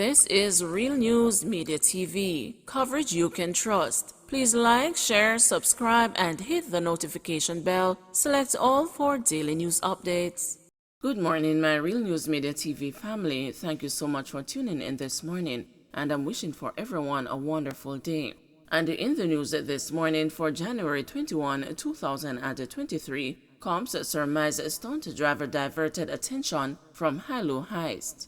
This is Real News Media TV, coverage you can trust. Please like, share, subscribe, and hit the notification bell. Select all for daily news updates. Good morning, my Real News Media TV family. Thank you so much for tuning in this morning, and I'm wishing for everyone a wonderful day. And in the news this morning for January 21, 2023, cops surmise stunt driver diverted attention from high-low heist.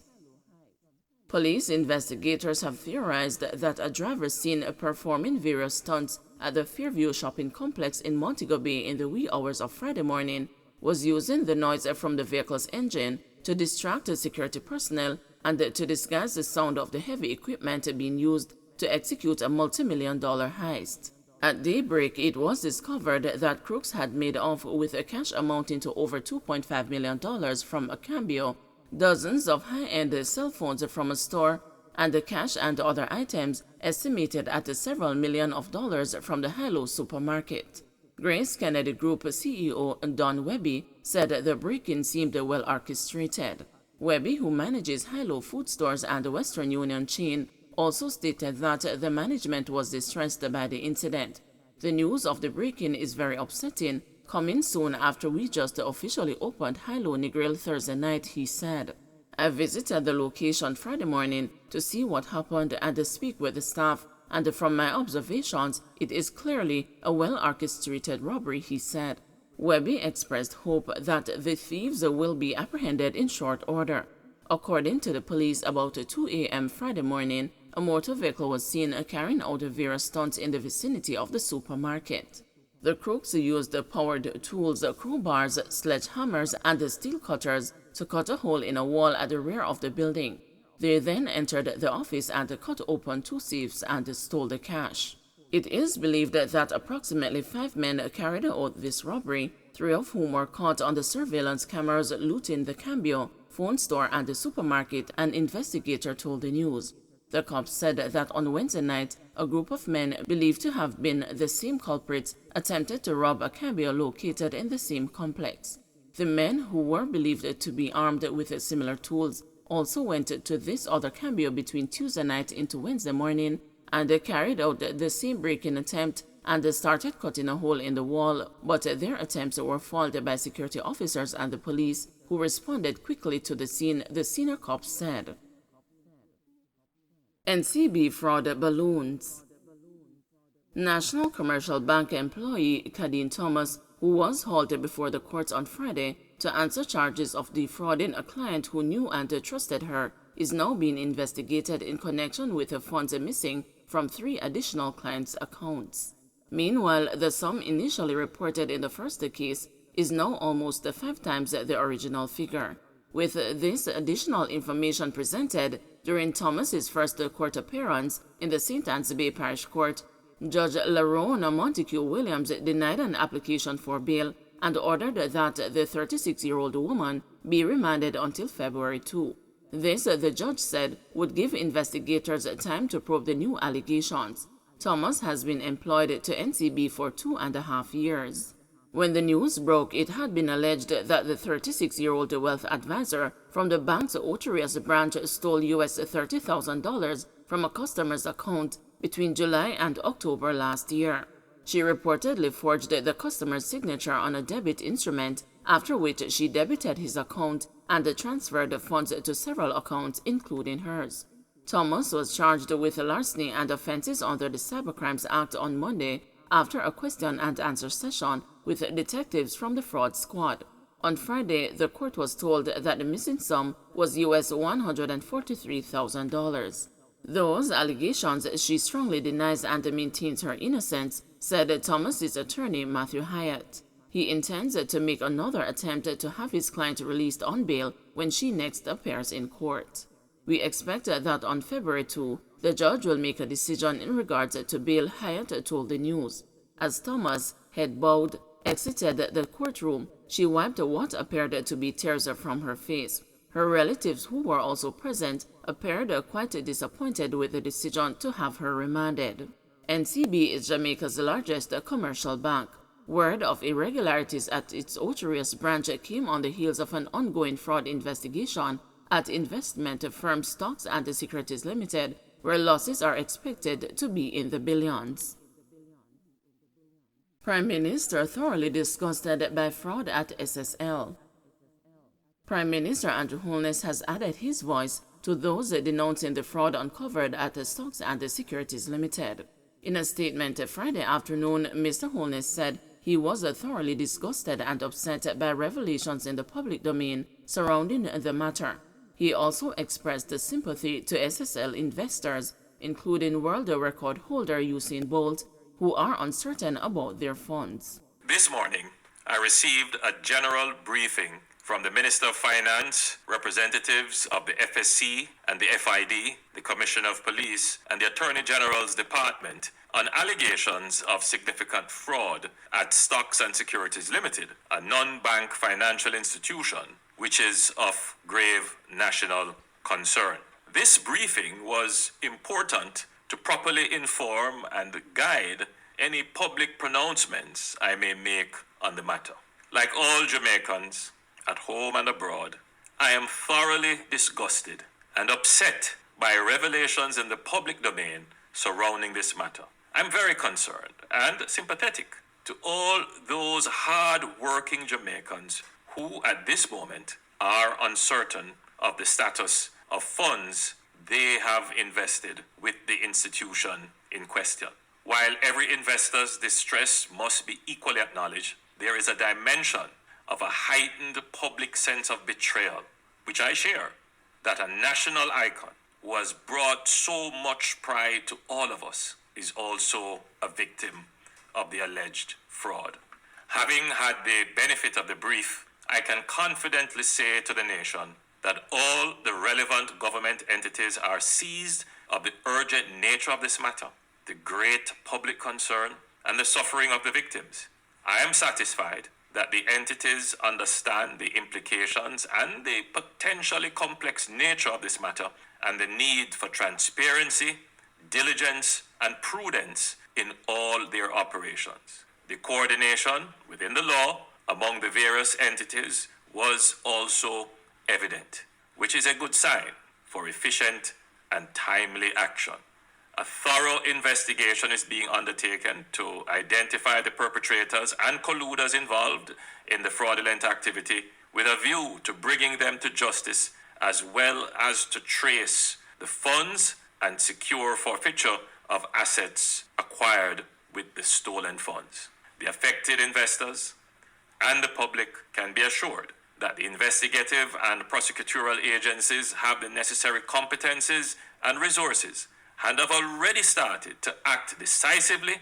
Police investigators have theorized that a driver seen performing various stunts at the Fairview shopping complex in Montego Bay in the wee hours of Friday morning was using the noise from the vehicle's engine to distract security personnel and to disguise the sound of the heavy equipment being used to execute a multi-million-dollar heist. At daybreak, it was discovered that crooks had made off with a cash amounting to over $2.5 million from a Cambio, dozens of high-end cell phones from a store, and the cash and other items estimated at several million of dollars from the Hilo supermarket. Grace Kennedy Group CEO Don Webby said the break-in seemed well orchestrated. Webby, who manages Hilo food stores and the Western Union chain, also stated that the management was distressed by the incident. The news of the break-in is very upsetting, coming soon after we just officially opened Hilo Negril Thursday night, he said. I visited the location Friday morning to see what happened and to speak with the staff, and from my observations, it is clearly a well-orchestrated robbery, he said. Webby expressed hope that the thieves will be apprehended in short order. According to the police, about 2 a.m. Friday morning, a motor vehicle was seen carrying out various stunts in the vicinity of the supermarket. The crooks used powered tools, crowbars, sledgehammers, and steel cutters to cut a hole in a wall at the rear of the building. They then entered the office and cut open 2 safes and stole the cash. It is believed that approximately 5 men carried out this robbery, 3 of whom were caught on the surveillance cameras looting the Cambio, phone store, and the supermarket, an investigator told the news. The cops said that on Wednesday night, a group of men believed to have been the same culprits attempted to rob a Cambio located in the same complex. The men, who were believed to be armed with similar tools, also went to this other Cambio between Tuesday night into Wednesday morning and carried out the same break-in attempt and started cutting a hole in the wall, but their attempts were foiled by security officers and the police, who responded quickly to the scene, the senior cops said. NCB fraud balloons. National Commercial Bank employee Kadeen Thomas, who was hauled before the courts on Friday to answer charges of defrauding a client who knew and trusted her, is now being investigated in connection with the funds missing from 3 additional clients' accounts. Meanwhile, the sum initially reported in the first case is now almost 5 times the original figure. With this additional information presented during Thomas's first court appearance in the St. Anne's Bay Parish Court, Judge Larone Montague Williams denied an application for bail and ordered that the 36-year-old woman be remanded until February 2. This, the judge said, would give investigators time to probe the new allegations. Thomas has been employed to NCB for 2.5 years. When the news broke, it had been alleged that the 36-year-old wealth advisor from the bank's Oterias branch stole US $30,000 from a customer's account between July and October last year. She reportedly forged the customer's signature on a debit instrument, after which she debited his account and transferred the funds to several accounts, including hers. Thomas was charged with larceny and offenses under the Cybercrimes Act on Monday after a question and answer session with detectives from the fraud squad. On Friday, the court was told that the missing sum was US $143,000. Those allegations she strongly denies and maintains her innocence, said Thomas's attorney Matthew Hyatt. He intends to make another attempt to have his client released on bail when she next appears in court. We expect that on February 2, the judge will make a decision in regards to bail, Hyatt told the news. As Thomas, head bowed, exited the courtroom, she wiped what appeared to be tears from her face. Her relatives, who were also present, appeared quite disappointed with the decision to have her remanded. NCB is Jamaica's largest commercial bank. Word of irregularities at its Oterias branch came on the heels of an ongoing fraud investigation at investment firm Stocks and Securities Limited, where losses are expected to be in the billions. Prime Minister thoroughly disgusted by fraud at SSL. Prime Minister Andrew Holness has added his voice to those denouncing the fraud uncovered at Stocks and Securities Limited. In a statement Friday afternoon, Mr. Holness said he was thoroughly disgusted and upset by revelations in the public domain surrounding the matter. He also expressed sympathy to SSL investors, including world record holder Usain Bolt, who are uncertain about their funds. This morning, I received a general briefing from the Minister of Finance, representatives of the FSC and the FID, the Commissioner of Police, and the Attorney General's Department on allegations of significant fraud at Stocks and Securities Limited, a non-bank financial institution which is of grave national concern. This briefing was important to properly inform and guide any public pronouncements I may make on the matter. Like all Jamaicans, at home and abroad, I am thoroughly disgusted and upset by revelations in the public domain surrounding this matter. I'm very concerned and sympathetic to all those hard-working Jamaicans who at this moment are uncertain of the status of funds they have invested with the institution in question. While every investor's distress must be equally acknowledged, there is a dimension of a heightened public sense of betrayal, which I share, that a national icon who has brought so much pride to all of us is also a victim of the alleged fraud. Having had the benefit of the brief, I can confidently say to the nation that all the relevant government entities are seized of the urgent nature of this matter, the great public concern, and the suffering of the victims. I am satisfied that the entities understand the implications and the potentially complex nature of this matter and the need for transparency, diligence, and prudence in all their operations. The coordination within the law among the various entities was also evident, which is a good sign for efficient and timely action. A thorough investigation is being undertaken to identify the perpetrators and colluders involved in the fraudulent activity with a view to bringing them to justice, as well as to trace the funds and secure forfeiture of assets acquired with the stolen funds. The affected investors and the public can be assured that the investigative and prosecutorial agencies have the necessary competencies and resources and have already started to act decisively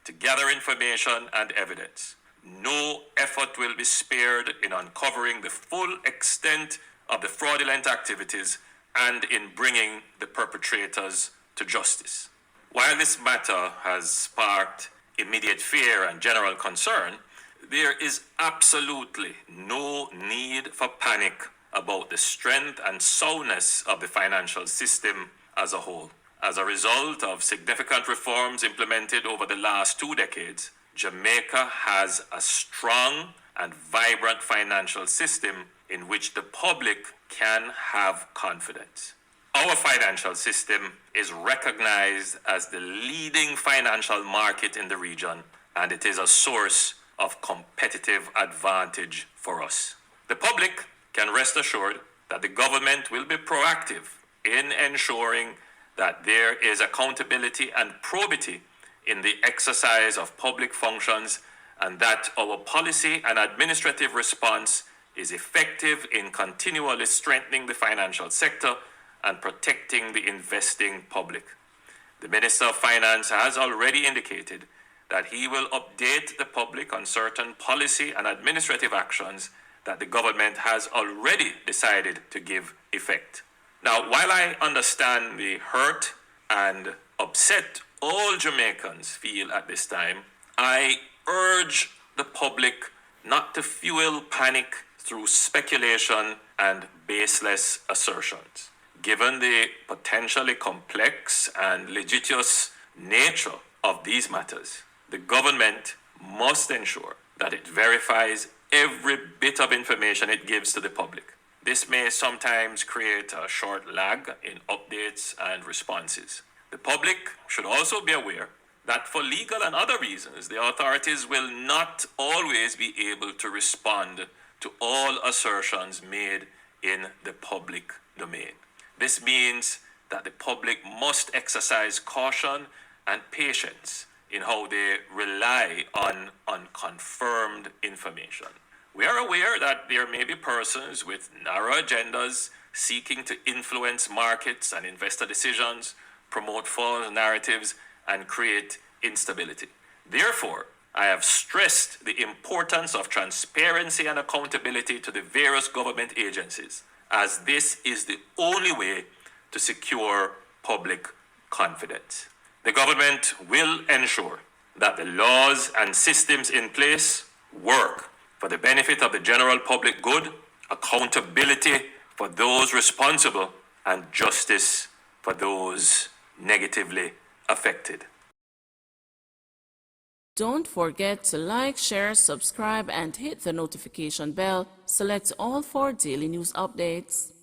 to gather information and evidence. No effort will be spared in uncovering the full extent of the fraudulent activities and in bringing the perpetrators to justice. While this matter has sparked immediate fear and general concern, there is absolutely no need for panic about the strength and soundness of the financial system as a whole. As a result of significant reforms implemented over the last 2 decades, Jamaica has a strong and vibrant financial system in which the public can have confidence. Our financial system is recognized as the leading financial market in the region, and it is a source of competitive advantage for us. The public can rest assured that the government will be proactive in ensuring that there is accountability and probity in the exercise of public functions, and that our policy and administrative response is effective in continually strengthening the financial sector and protecting the investing public. The Minister of Finance has already indicated that he will update the public on certain policy and administrative actions that the government has already decided to give effect. Now, while I understand the hurt and upset all Jamaicans feel at this time, I urge the public not to fuel panic through speculation and baseless assertions. Given the potentially complex and litigious nature of these matters, the government must ensure that it verifies every bit of information it gives to the public. This may sometimes create a short lag in updates and responses. The public should also be aware that for legal and other reasons, the authorities will not always be able to respond to all assertions made in the public domain. This means that the public must exercise caution and patience in how they rely on unconfirmed information. We are aware that there may be persons with narrow agendas seeking to influence markets and investor decisions, promote false narratives, and create instability. Therefore, I have stressed the importance of transparency and accountability to the various government agencies, as this is the only way to secure public confidence. The government will ensure that the laws and systems in place work for the benefit of the general public good, accountability for those responsible, and justice for those negatively affected. Don't forget to like, share, subscribe, and hit the notification bell. Select all for daily news updates.